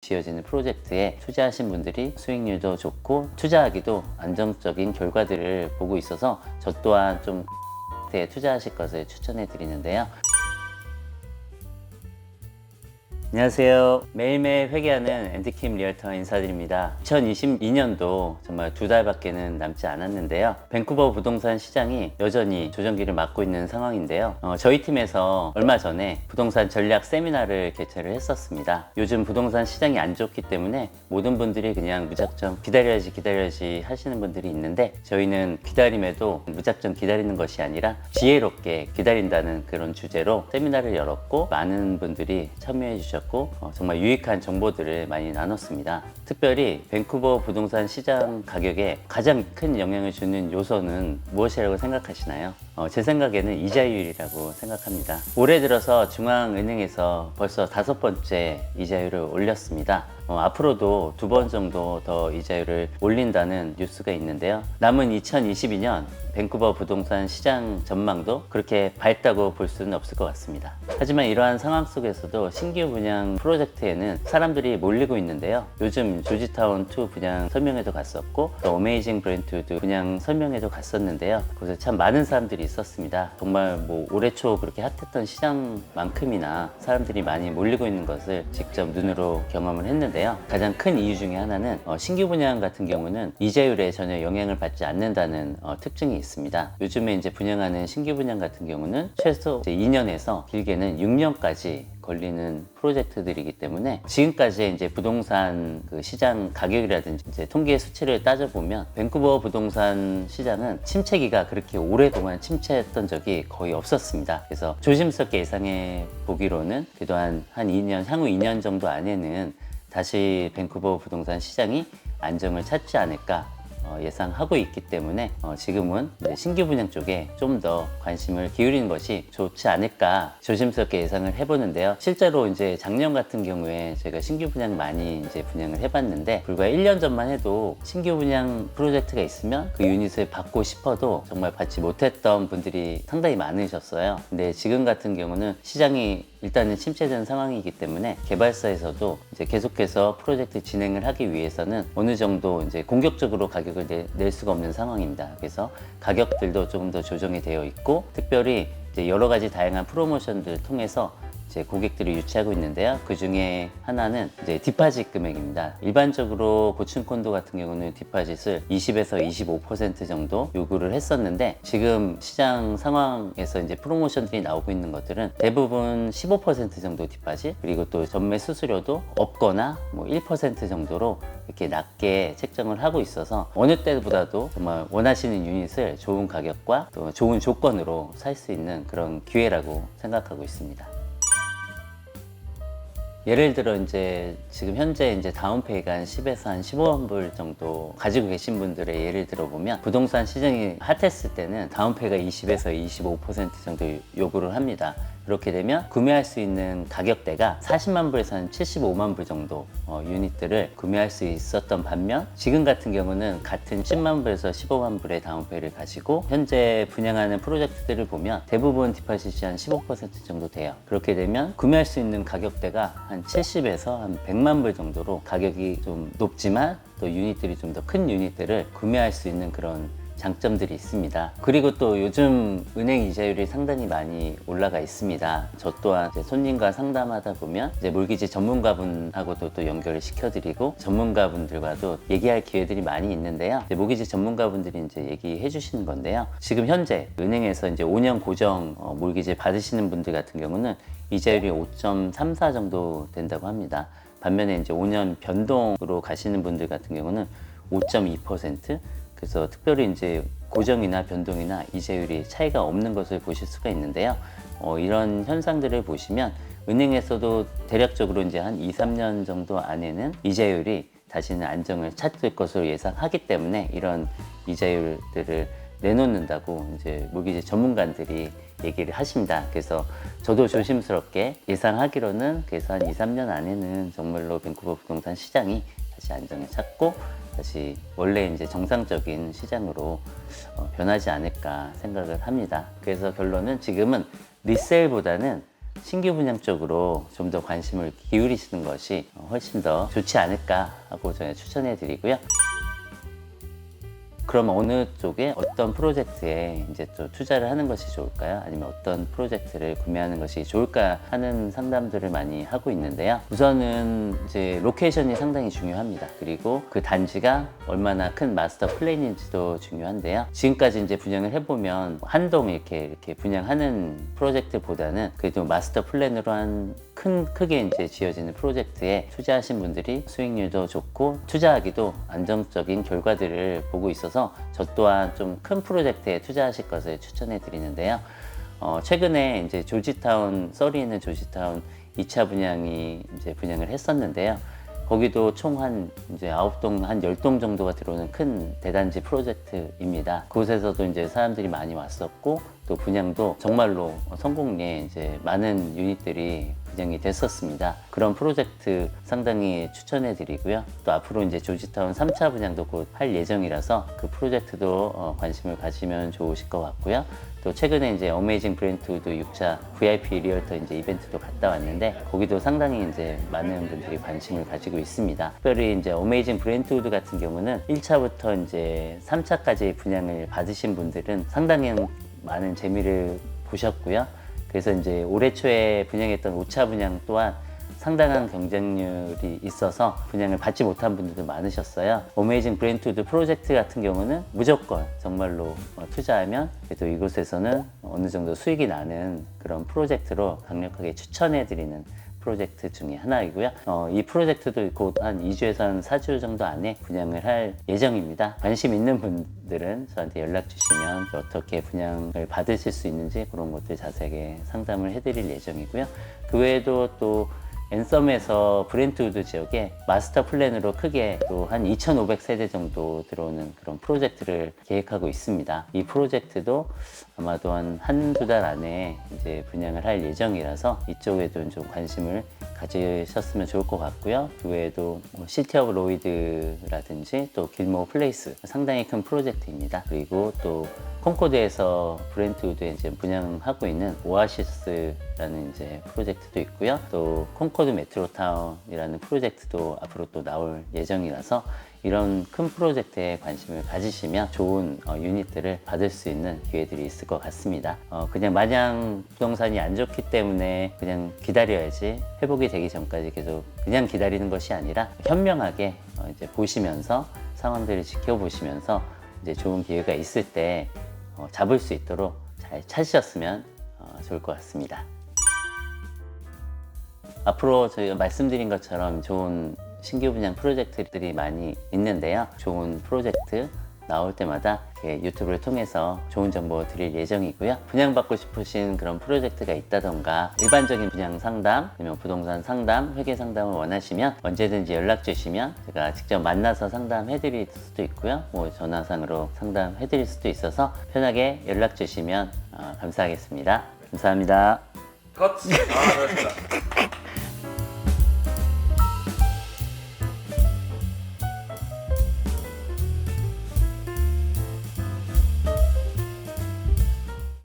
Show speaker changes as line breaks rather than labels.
지어지는 프로젝트에 투자하신 분들이 수익률도 좋고 투자하기도 안정적인 결과들을 보고 있어서 저 또한 좀 투자하실 것을 추천해 드리는데요. 안녕하세요. 매일매일 회개하는 앤디킴 리얼터 인사드립니다. 2022년도 정말 2달밖에는 남지 않았는데요. 밴쿠버 부동산 시장이 여전히 조정기를 맞고 있는 상황인데요. 저희 팀에서 얼마 전에 부동산 전략 세미나를 개최를 했었습니다. 요즘 부동산 시장이 안 좋기 때문에 모든 분들이 그냥 무작정 기다려야지 하시는 분들이 있는데, 저희는 기다림에도 무작정 기다리는 것이 아니라 지혜롭게 기다린다는 그런 주제로 세미나를 열었고, 많은 분들이 참여해 주셨고 정말 유익한 정보들을 많이 나눴습니다. 특별히 밴쿠버 부동산 시장 가격에 가장 큰 영향을 주는 요소는 무엇이라고 생각하시나요? 제 생각에는 이자율이라고 생각합니다. 올해 들어서 중앙은행에서 벌써 5번째 이자율을 올렸습니다. 앞으로도 2번 정도 더 이자율을 올린다는 뉴스가 있는데요. 남은 2022년 밴쿠버 부동산 시장 전망도 그렇게 밝다고 볼 수는 없을 것 같습니다. 하지만 이러한 상황 속에서도 신규 분양 프로젝트에는 사람들이 몰리고 있는데요. 요즘 조지타운2 분양 설명회도 갔었고, 또 어메이징 브랜트우드 분양 설명회도 갔었는데요. 거기서 참 많은 사람들이 있었습니다. 정말 올해 초 그렇게 핫했던 시장만큼이나 사람들이 많이 몰리고 있는 것을 직접 눈으로 경험을 했는데요. 가장 큰 이유 중에 하나는 신규 분양 같은 경우는 이자율에 전혀 영향을 받지 않는다는 특징이 있습니다. 요즘에 이제 분양하는 신규 분양 같은 경우는 최소 2년에서 길게는 6년까지 걸리는 프로젝트들이기 때문에, 지금까지 이제 부동산 그 시장 가격이라든지 이제 통계 수치를 따져보면 밴쿠버 부동산 시장은 침체기가 그렇게 오랫동안 침체했던 적이 거의 없었습니다. 그래서 조심스럽게 예상해 보기로는 그래도 한 2년, 향후 2년 정도 안에는 다시 밴쿠버 부동산 시장이 안정을 찾지 않을까 예상하고 있기 때문에 지금은 신규 분양 쪽에 좀 더 관심을 기울이는 것이 좋지 않을까 조심스럽게 예상을 해보는데요. 실제로 이제 작년 같은 경우에 제가 신규 분양 많이 이제 분양을 해봤는데, 불과 1년 전만 해도 신규 분양 프로젝트가 있으면 그 유닛을 받고 싶어도 정말 받지 못했던 분들이 상당히 많으셨어요. 근데 지금 같은 경우는 시장이 일단은 침체된 상황이기 때문에 개발사에서도 이제 계속해서 프로젝트 진행을 하기 위해서는 어느 정도 이제 공격적으로 가격을 낼 수가 없는 상황입니다. 그래서 가격들도 조금 더 조정이 되어 있고, 특별히 이제 여러 가지 다양한 프로모션들을 통해서 이제 고객들이 유치하고 있는데요. 그 중에 하나는 이제 디파짓 금액입니다. 일반적으로 고층 콘도 같은 경우는 디파짓을 20에서 25% 정도 요구를 했었는데, 지금 시장 상황에서 이제 프로모션들이 나오고 있는 것들은 대부분 15% 정도 디파짓, 그리고 또 전매 수수료도 없거나 1% 정도로 이렇게 낮게 책정을 하고 있어서 어느 때보다도 정말 원하시는 유닛을 좋은 가격과 또 좋은 조건으로 살 수 있는 그런 기회라고 생각하고 있습니다. 예를 들어 이제 지금 현재 이제 다운페이가 한 10에서 한 15만 불 정도 가지고 계신 분들의 예를 들어보면, 부동산 시장이 핫했을 때는 다운페이가 20에서 25% 정도 요구를 합니다. 그렇게 되면 구매할 수 있는 가격대가 40만 불에서 한 75만 불 정도 유닛들을 구매할 수 있었던 반면, 지금 같은 경우는 같은 10만 불에서 15만 불의 다운페이를 가지고 현재 분양하는 프로젝트들을 보면 대부분 디파짓이 한 15% 정도 돼요. 그렇게 되면 구매할 수 있는 가격대가 한 70에서 한 100만 불 정도로 가격이 좀 높지만 또 유닛들이 좀 더 큰 유닛들을 구매할 수 있는 그런 장점들이 있습니다. 그리고 또 요즘 은행 이자율이 상당히 많이 올라가 있습니다. 저 또한 이제 손님과 상담하다 보면 이제 몰기지 전문가분하고도 또 연결을 시켜드리고, 전문가분들과도 얘기할 기회들이 많이 있는데요. 이제 몰기지 전문가분들이 이제 얘기해 주시는 건데요. 지금 현재 은행에서 이제 5년 고정 몰기지 받으시는 분들 같은 경우는 이자율이 5.34 정도 된다고 합니다. 반면에 이제 5년 변동으로 가시는 분들 같은 경우는 5.2%, 그래서 특별히 이제 고정이나 변동이나 이자율이 차이가 없는 것을 보실 수가 있는데요. 이런 현상들을 보시면 은행에서도 대략적으로 이제 한 2, 3년 정도 안에는 이자율이 다시는 안정을 찾을 것으로 예상하기 때문에 이런 이자율들을 내놓는다고 이제 몰기지 전문가들이 얘기를 하십니다. 그래서 저도 조심스럽게 예상하기로는 그래서 한 2, 3년 안에는 정말로 밴쿠버 부동산 시장이 다시 안정을 찾고 다시 원래 이제 정상적인 시장으로 변하지 않을까 생각을 합니다. 그래서 결론은 지금은 리셀보다는 신규 분양 쪽으로 좀 더 관심을 기울이시는 것이 훨씬 더 좋지 않을까 하고 저는 추천해 드리고요. 그럼 어느 쪽에 어떤 프로젝트에 이제 또 투자를 하는 것이 좋을까요? 아니면 어떤 프로젝트를 구매하는 것이 좋을까 하는 상담들을 많이 하고 있는데요. 우선은 이제 로케이션이 상당히 중요합니다. 그리고 그 단지가 얼마나 큰 마스터 플랜인지도 중요한데요. 지금까지 이제 분양을 해보면 한 동 이렇게 분양하는 프로젝트보다는 그래도 마스터 플랜으로 한 크게 이제 지어지는 프로젝트에 투자하신 분들이 수익률도 좋고 투자하기도 안정적인 결과들을 보고 있어서 저 또한 좀 큰 프로젝트에 투자하실 것을 추천해 드리는데요. 최근에 이제 조지타운, 서리에 있는 조지타운 2차 분양이 이제 분양을 했었는데요. 거기도 총 한 이제 9동, 한 10동 정도가 들어오는 큰 대단지 프로젝트입니다. 그곳에서도 이제 사람들이 많이 왔었고 또 분양도 정말로 성공리에 이제 많은 유닛들이 분양이 됐었습니다. 그런 프로젝트 상당히 추천해 드리고요. 또 앞으로 이제 조지타운 3차 분양도 곧 할 예정이라서 그 프로젝트도 관심을 가지면 좋으실 것 같고요. 또 최근에 이제 어메이징 브랜트우드 6차 VIP 리얼터 이제 이벤트도 갔다 왔는데 거기도 상당히 이제 많은 분들이 관심을 가지고 있습니다. 특별히 이제 어메이징 브랜트우드 같은 경우는 1차부터 이제 3차까지 분양을 받으신 분들은 상당히 많은 재미를 보셨고요. 그래서 이제 올해 초에 분양했던 5차 분양 또한 상당한 경쟁률이 있어서 분양을 받지 못한 분들도 많으셨어요. 어메이징 브랜트우드 프로젝트 같은 경우는 무조건 정말로 투자하면 그래도 이곳에서는 어느 정도 수익이 나는 그런 프로젝트로 강력하게 추천해 드리는 프로젝트 중에 하나이고요. 이 프로젝트도 곧 한 2주에서 한 4주 정도 안에 분양을 할 예정입니다. 관심 있는 분들은 저한테 연락 주시면 어떻게 분양을 받으실 수 있는지 그런 것들 자세하게 상담을 해드릴 예정이고요. 그 외에도 또 앤썸에서 브랜트우드 지역에 마스터 플랜으로 크게 또 한 2,500세대 정도 들어오는 그런 프로젝트를 계획하고 있습니다. 이 프로젝트도 아마도 한두 달 안에 이제 분양을 할 예정이라서 이쪽에도 좀 관심을 가지셨으면 좋을 것 같고요. 그 외에도 시티 오브 로이드라든지 또 길모어 플레이스 상당히 큰 프로젝트입니다. 그리고 또 콩코드에서 브랜트우드에 이제 분양하고 있는 오아시스라는 이제 프로젝트도 있고요. 또 콩코드 메트로타운이라는 프로젝트도 앞으로 또 나올 예정이라서 이런 큰 프로젝트에 관심을 가지시면 좋은 유닛들을 받을 수 있는 기회들이 있을 것 같습니다. 그냥 마냥 부동산이 안 좋기 때문에 그냥 기다려야지 회복이 되기 전까지 계속 그냥 기다리는 것이 아니라 현명하게 이제 보시면서 상황들을 지켜보시면서 이제 좋은 기회가 있을 때 잡을 수 있도록 잘 찾으셨으면 좋을 것 같습니다. 앞으로 저희가 말씀드린 것처럼 좋은 신규 분양 프로젝트들이 많이 있는데요. 좋은 프로젝트 나올 때마다 유튜브를 통해서 좋은 정보 드릴 예정이고요. 분양받고 싶으신 그런 프로젝트가 있다던가 일반적인 분양 상담, 아니면 부동산 상담, 회계 상담을 원하시면 언제든지 연락 주시면 제가 직접 만나서 상담해 드릴 수도 있고요. 뭐 전화상으로 상담해 드릴 수도 있어서 편하게 연락 주시면 감사하겠습니다. 감사합니다.
컷! 아, 잘했습니다.